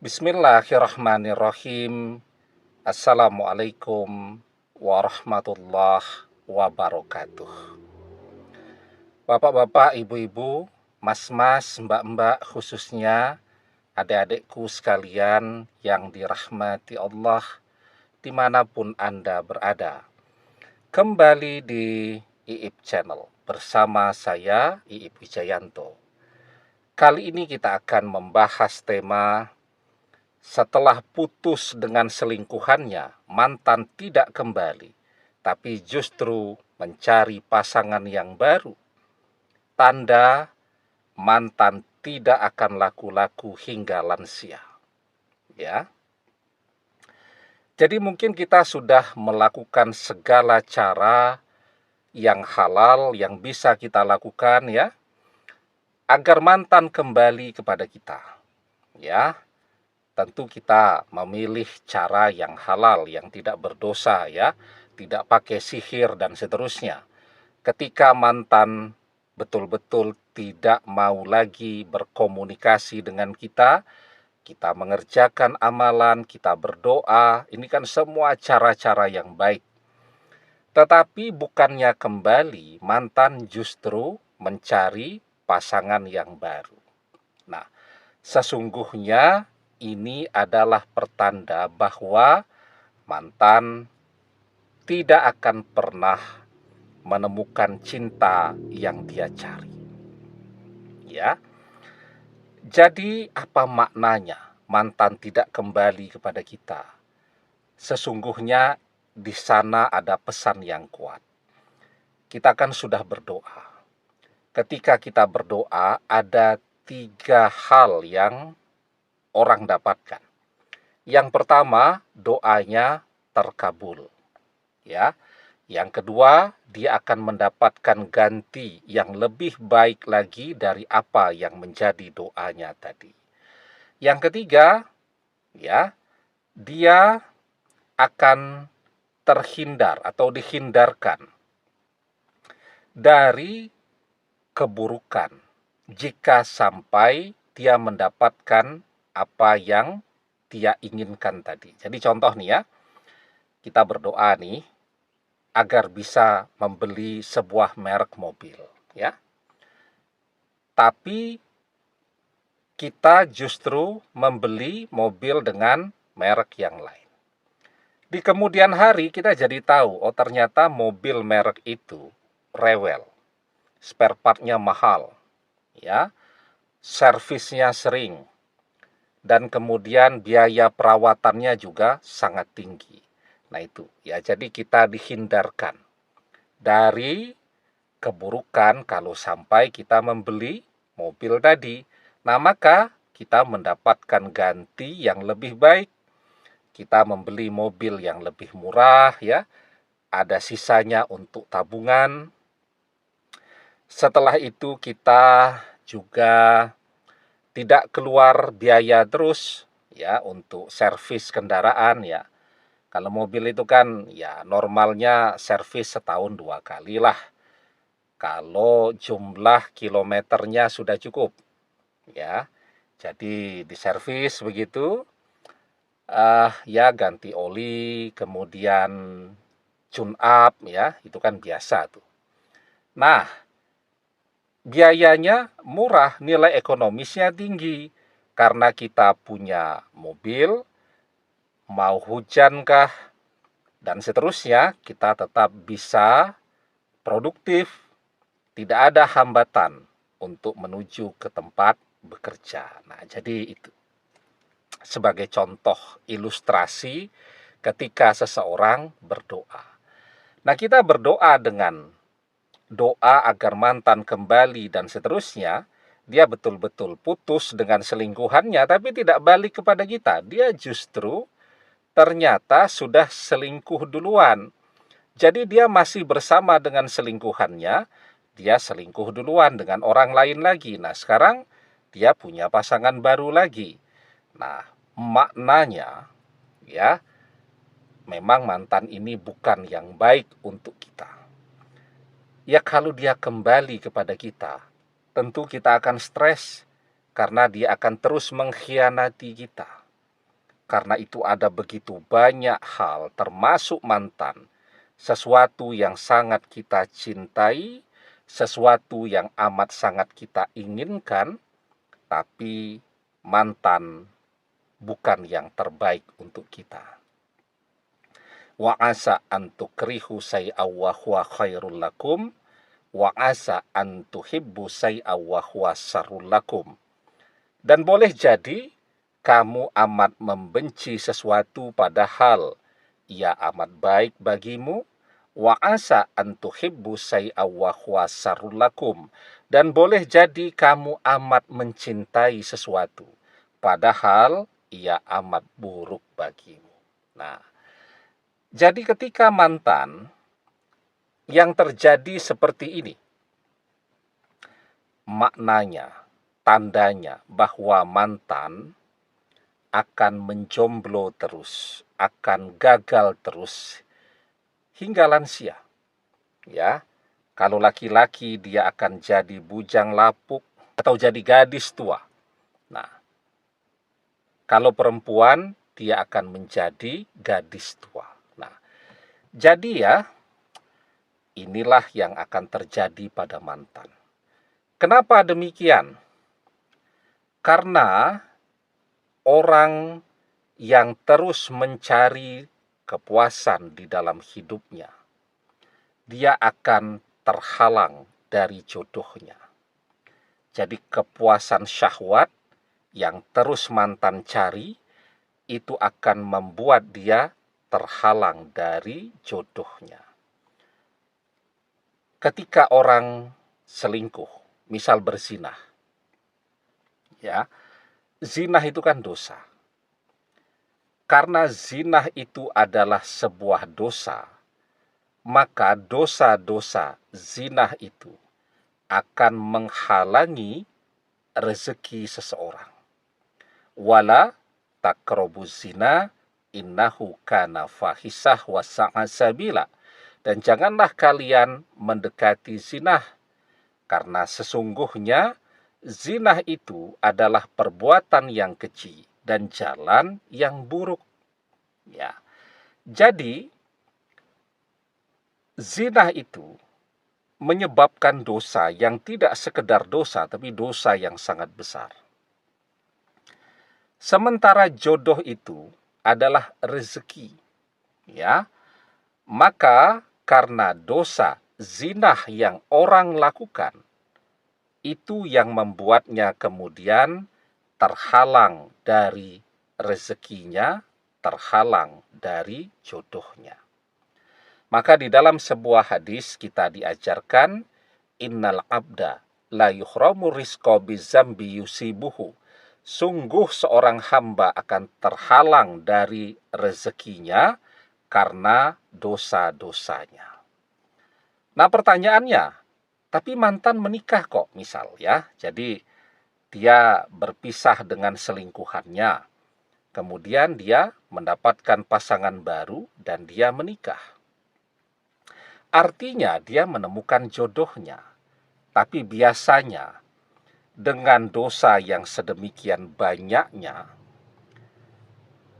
Bismillahirrahmanirrahim. Assalamualaikum warahmatullahi wabarakatuh. Bapak-bapak, ibu-ibu, mas-mas, mbak-mbak, khususnya adik-adikku sekalian yang dirahmati Allah dimanapun Anda berada. Kembali di IIP Channel bersama saya, IIP Wijayanto. Kali ini kita akan membahas tema setelah putus dengan selingkuhannya, mantan tidak kembali, tapi justru mencari pasangan yang baru. Tanda mantan tidak akan laku-laku hingga lansia. Ya. Jadi mungkin kita sudah melakukan segala cara yang halal yang bisa kita lakukan ya, agar mantan kembali kepada kita. Ya. Tentu kita memilih cara yang halal, yang tidak berdosa ya, tidak pakai sihir dan seterusnya. Ketika mantan betul-betul tidak mau lagi berkomunikasi dengan kita mengerjakan amalan, kita berdoa, ini kan semua cara-cara yang baik. Tetapi bukannya kembali, mantan justru mencari pasangan yang baru. Nah, sesungguhnya ini adalah pertanda bahwa mantan tidak akan pernah menemukan cinta yang dia cari. Ya. Jadi apa maknanya mantan tidak kembali kepada kita? Sesungguhnya di sana ada pesan yang kuat. Kita kan sudah berdoa. Ketika kita berdoa ada 3 hal yang orang dapatkan. Yang pertama, doanya terkabul. Ya. Yang kedua, dia akan mendapatkan ganti yang lebih baik lagi dari apa yang menjadi doanya tadi. Yang ketiga, ya, dia akan terhindar atau dihindarkan dari keburukan jika sampai dia mendapatkan apa yang dia inginkan tadi. Jadi contoh nih ya, kita berdoa nih agar bisa membeli sebuah merek mobil ya. Tapi kita justru membeli mobil dengan merek yang lain. Di kemudian hari kita jadi tahu, oh ternyata mobil merek itu rewel. Spare part-nya mahal ya. Servisnya sering. Dan kemudian biaya perawatannya juga sangat tinggi. Nah itu, ya jadi kita dihindarkan dari keburukan kalau sampai kita membeli mobil tadi. Nah maka kita mendapatkan ganti yang lebih baik. Kita membeli mobil yang lebih murah ya. Ada sisanya untuk tabungan. Setelah itu kita juga tidak keluar biaya terus ya untuk servis kendaraan ya. Kalau mobil itu kan ya normalnya servis setahun 2 kali lah. Kalau jumlah kilometernya sudah cukup ya. Jadi diservis begitu ya ganti oli, kemudian tune up ya, itu kan biasa tuh. Nah, biayanya murah, nilai ekonomisnya tinggi. Karena kita punya mobil, mau hujankah, dan seterusnya, kita tetap bisa produktif. Tidak ada hambatan untuk menuju ke tempat bekerja. Nah, jadi itu sebagai contoh ilustrasi ketika seseorang berdoa. Nah, kita berdoa dengan doa agar mantan kembali dan seterusnya, dia betul-betul putus dengan selingkuhannya tapi tidak balik kepada kita. Dia justru ternyata sudah selingkuh duluan. Jadi dia masih bersama dengan selingkuhannya, dia selingkuh duluan dengan orang lain lagi. Nah sekarang dia punya pasangan baru lagi. Nah maknanya ya, memang mantan ini bukan yang baik untuk kita. Ya kalau dia kembali kepada kita, tentu kita akan stres karena dia akan terus mengkhianati kita. Karena itu ada begitu banyak hal, termasuk mantan, sesuatu yang sangat kita cintai, sesuatu yang amat sangat kita inginkan, tapi mantan bukan yang terbaik untuk kita. Wa asa an tukrihu say'aw wa huwa khairul lakum, wa asa an tuhibbu say'aw wa huwa syarrul lakum. Dan boleh jadi kamu amat membenci sesuatu padahal ia amat baik bagimu. Wa asa an tuhibbu say'aw wa huwa syarrul lakum. Dan boleh jadi kamu amat mencintai sesuatu padahal ia amat buruk bagimu. Nah, jadi ketika mantan yang terjadi seperti ini, maknanya, tandanya bahwa mantan akan menjomblo terus, akan gagal terus hingga lansia. Ya, kalau laki-laki dia akan jadi bujang lapuk atau jadi gadis tua. Nah, kalau perempuan dia akan menjadi gadis tua. Nah, jadi ya, inilah yang akan terjadi pada mantan. Kenapa demikian? Karena orang yang terus mencari kepuasan di dalam hidupnya, dia akan terhalang dari jodohnya. Jadi kepuasan syahwat yang terus mantan cari, itu akan membuat dia terhalang dari jodohnya. Ketika orang selingkuh, misal berzinah, ya, zinah itu kan dosa. Karena zinah itu adalah sebuah dosa, maka dosa-dosa zinah itu akan menghalangi rezeki seseorang. Wala taqrabuz zina innahu kana fahisah wa sa'a sabila. Dan janganlah kalian mendekati zinah, karena sesungguhnya zinah itu adalah perbuatan yang keji dan jalan yang buruk. Ya. Jadi zinah itu menyebabkan dosa yang tidak sekedar dosa, tapi dosa yang sangat besar. Sementara jodoh itu adalah rezeki, ya. Maka karena dosa zinah yang orang lakukan, itu yang membuatnya kemudian terhalang dari rezekinya, terhalang dari jodohnya. Maka di dalam sebuah hadis kita diajarkan, innal abda la yuhramu rizqa bizambi yusibuhu. Sungguh seorang hamba akan terhalang dari rezekinya karena dosa-dosanya. Nah, pertanyaannya, tapi mantan menikah kok misal ya. Jadi dia berpisah dengan selingkuhannya. Kemudian dia mendapatkan pasangan baru dan dia menikah. Artinya dia menemukan jodohnya. Tapi biasanya dengan dosa yang sedemikian banyaknya,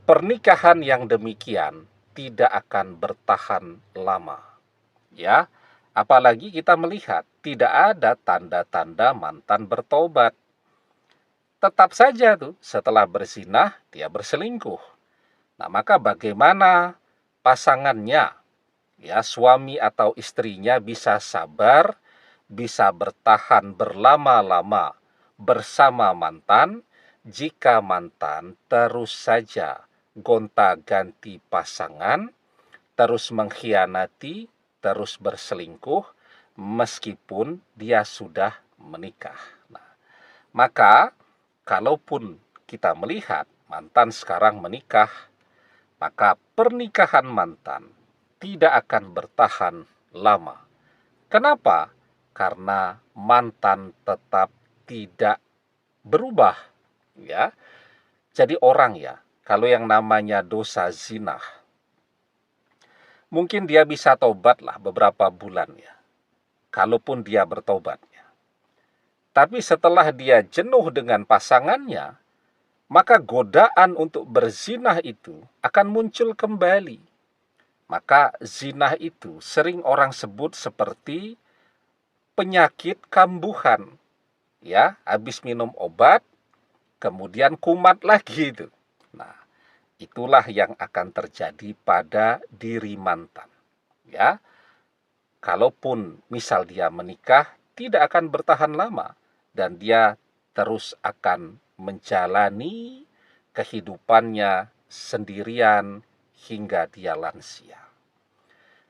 pernikahan yang demikian tidak akan bertahan lama. Ya, apalagi kita melihat tidak ada tanda-tanda mantan bertobat. Tetap saja tuh setelah berzinah dia berselingkuh. Nah, maka bagaimana pasangannya, ya suami atau istrinya bisa sabar, bisa bertahan berlama-lama bersama mantan jika mantan terus saja gonta-ganti pasangan, terus mengkhianati, terus berselingkuh, meskipun dia sudah menikah. Nah, maka kalaupun kita melihat mantan sekarang menikah, maka pernikahan mantan tidak akan bertahan lama. Kenapa? Karena mantan tetap tidak berubah, ya. Jadi orang ya, kalau yang namanya dosa zina, mungkin dia bisa tobat lah beberapa bulan ya, kalaupun dia bertobat ya. Tapi setelah dia jenuh dengan pasangannya, maka godaan untuk berzinah itu akan muncul kembali. Maka zinah itu sering orang sebut seperti penyakit kambuhan. Ya, habis minum obat, kemudian kumat lagi itu. Nah, itulah yang akan terjadi pada diri mantan. Ya, kalaupun misal dia menikah, tidak akan bertahan lama dan dia terus akan menjalani kehidupannya sendirian hingga dia lansia.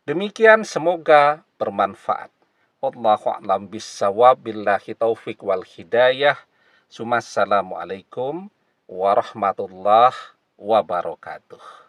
Demikian, semoga bermanfaat. Wallahu a'lam bissawab, billahi taufik wal hidayah. Assalamualaikum warahmatullahi wabarakatuh.